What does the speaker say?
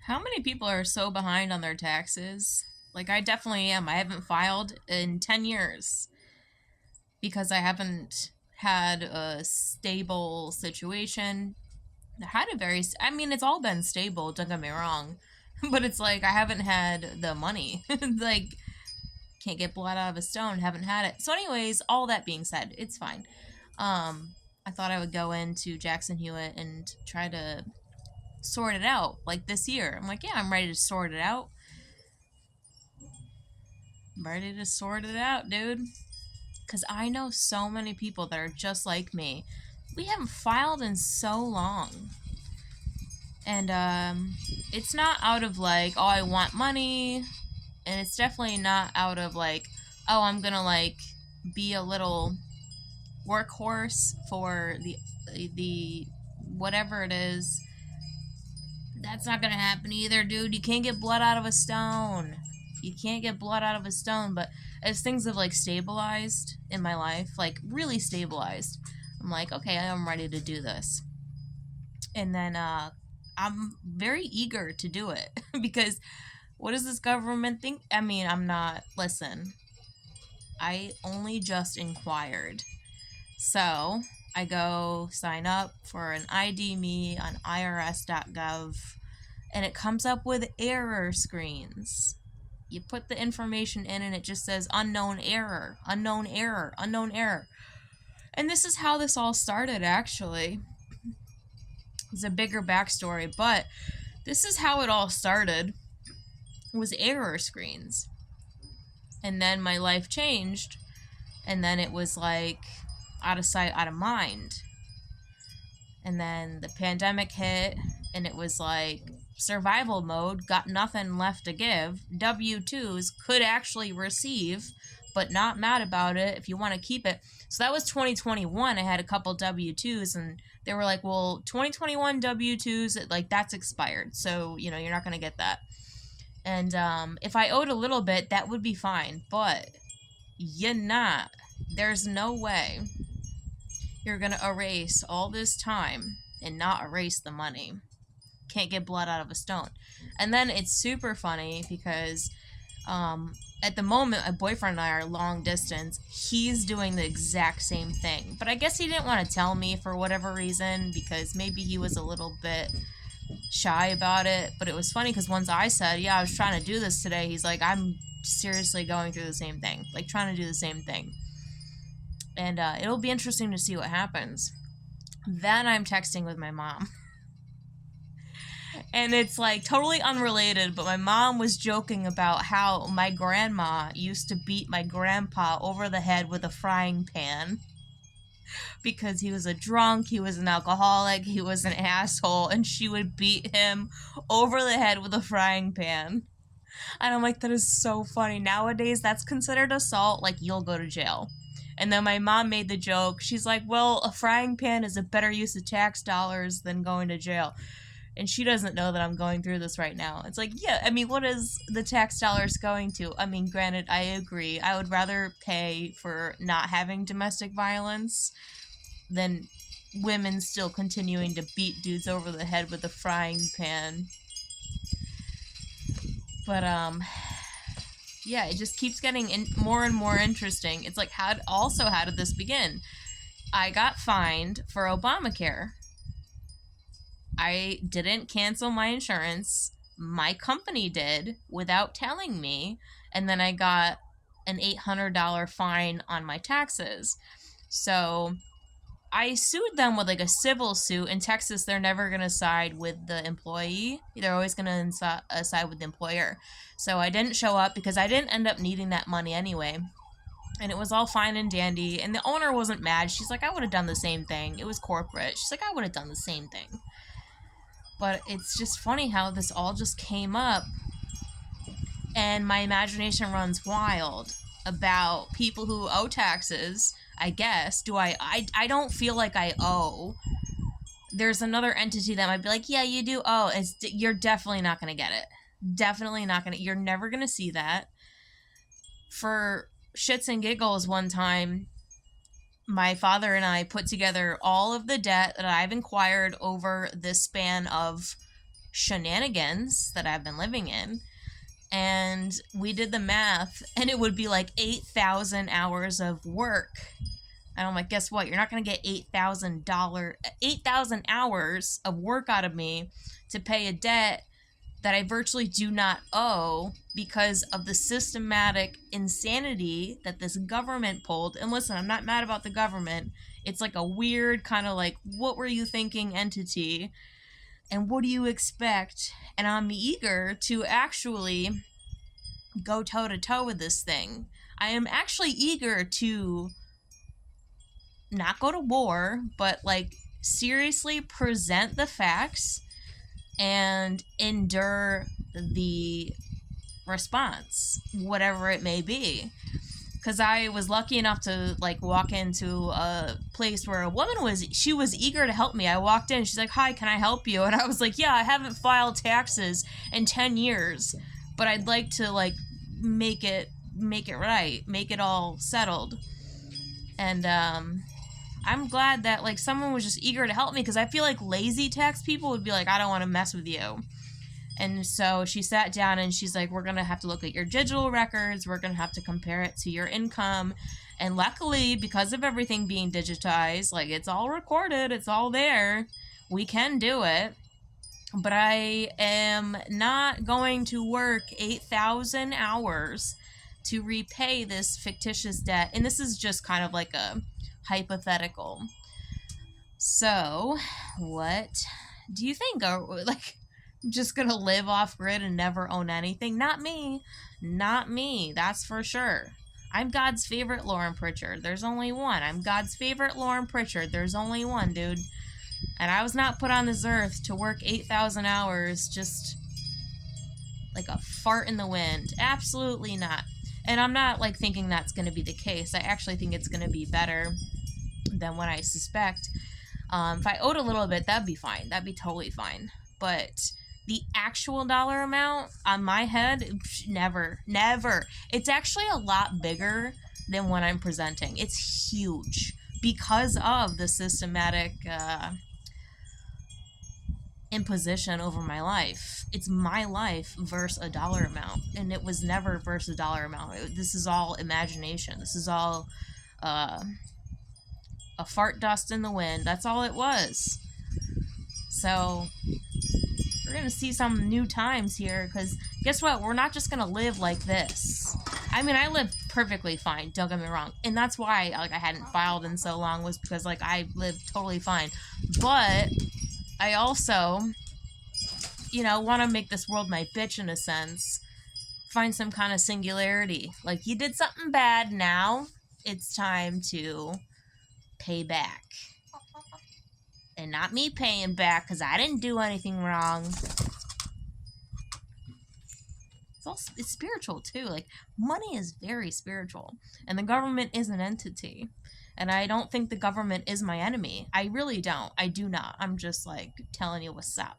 How many people are so behind on their taxes? Like, I definitely am. I haven't filed in 10 years because I haven't had a stable situation. I had a very, I mean, it's all been stable, don't get me wrong. But it's like, I haven't had the money. Like, can't get blood out of a stone, haven't had it. So, anyways, all that being said, it's fine. I thought I would go into Jackson Hewitt and try to sort it out like this year. I'm like, yeah, I'm ready to sort it out. I'm ready to sort it out, dude. Because I know so many people that are just like me. We haven't filed in so long. And it's not out of like, oh, I want money. And it's definitely not out of like, oh, I'm going to like be a little workhorse for the whatever it is. That's not gonna happen either, dude. You can't get blood out of a stone. You can't get blood out of a stone. But as things have like stabilized in my life, like really stabilized, I'm like, okay, I'm ready to do this. And then I'm very eager to do it because what does this government think? I mean, I'm not. Listen, I only just inquired. So I go sign up for an ID me on irs.gov, and it comes up with error screens. You put the information in and it just says unknown error, unknown error, unknown error. And this is how this all started, actually. It's a bigger backstory, but this is how it all started, was error screens. And then my life changed, and then it was like out of sight, out of mind. And then the pandemic hit, and it was like survival mode, got nothing left to give. W-2s could actually receive, but not mad about it if you want to keep it. So that was 2021. I had a couple W-2s, and they were like, well, 2021 W-2s, like, that's expired. So, you know, you're not going to get that. And if I owed a little bit, that would be fine. But you're not. There's no way you're going to erase all this time and not erase the money. Can't get blood out of a stone. And then it's super funny because at the moment, my boyfriend and I are long distance. He's doing the exact same thing. But I guess he didn't want to tell me for whatever reason, because maybe he was a little bit shy about it. But it was funny because once I said, yeah, I was trying to do this today, he's like, I'm seriously going through the same thing. Like, trying to do the same thing. And it'll be interesting to see what happens. Then I'm texting with my mom. And it's like totally unrelated, but my mom was joking about how my grandma used to beat my grandpa over the head with a frying pan because he was a drunk, he was an alcoholic, he was an asshole, and she would beat him over the head with a frying pan. And I'm like, that is so funny. Nowadays, that's considered assault, like, you'll go to jail. And then my mom made the joke. She's like, well, a frying pan is a better use of tax dollars than going to jail. And she doesn't know that I'm going through this right now. It's like, yeah, I mean, what is the tax dollars going to? I mean, granted, I agree. I would rather pay for not having domestic violence than women still continuing to beat dudes over the head with a frying pan. But, yeah, it just keeps getting more and more interesting. It's like, how did this begin? I got fined for Obamacare. I didn't cancel my insurance. My company did without telling me. And then I got an $800 fine on my taxes. So I sued them with like a civil suit. In Texas, they're never going to side with the employee. They're always going to side with the employer. So I didn't show up because I didn't end up needing that money anyway. And it was all fine and dandy. And the owner wasn't mad. She's like, I would have done the same thing. It was corporate. She's like, I would have done the same thing. But it's just funny how this all just came up. And my imagination runs wild about people who owe taxes, I guess. I don't feel like I owe. There's another entity that might be like, yeah, you do owe. You're definitely not going to get it. Definitely not going to. You're never going to see that. For shits and giggles, one time, my father and I put together all of the debt that I've acquired over this span of shenanigans that I've been living in. And we did the math, and it would be like 8,000 hours of work. And I'm like, guess what? You're not going to get $8,000 hours of work out of me to pay a debt that I virtually do not owe because of the systematic insanity that this government pulled. And listen, I'm not mad about the government. It's like a weird kind of like, what were you thinking entity? And what do you expect? And I'm eager to actually go toe to toe with this thing. I am actually eager to not go to war, but like seriously present the facts and endure the response, whatever it may be. Because I was lucky enough to like walk into a place where a woman was eager to help me. I walked in, she's like, "Hi, can I help you?" And I was like, "Yeah, I haven't filed taxes in 10 years, but I'd like to like make it right, make it all settled." And I'm glad that like someone was just eager to help me, because I feel like lazy tax people would be like, "I don't want to mess with you." And so she sat down and she's like, "We're going to have to look at your digital records. We're going to have to compare it to your income." And luckily, because of everything being digitized, like it's all recorded, it's all there. We can do it. But I am not going to work 8,000 hours to repay this fictitious debt. And this is just kind of like a hypothetical. So, what do you think? Are like just gonna live off grid and never own anything? Not me. Not me, that's for sure. I'm God's favorite Lauren Pritchard. There's only one. I'm God's favorite Lauren Pritchard. There's only one, dude. And I was not put on this earth to work 8,000 hours just like a fart in the wind. Absolutely not. And I'm not like thinking that's going to be the case. I actually think it's going to be better than what I suspect. If I owed a little bit, that'd be fine. That'd be totally fine. But the actual dollar amount on my head, never. It's actually a lot bigger than what I'm presenting. It's huge because of the systematic imposition over my life. It's my life versus a dollar amount, and it was never versus a dollar amount. This is all imagination. This is all a fart dust in the wind. That's all it was. So we're gonna see some new times here, because guess what? We're not just gonna live like this. I mean, I lived perfectly fine, don't get me wrong, and that's why like I hadn't filed in so long, was because like I lived totally fine. But I also, want to make this world my bitch in a sense. Find some kind of singularity. Like, you did something bad, now it's time to pay back. And not me paying back, because I didn't do anything wrong. It's spiritual, too. Like, money is very spiritual. And the government is an entity. And I don't think the government is my enemy. I really don't. I do not. I'm just, like, telling you what's up.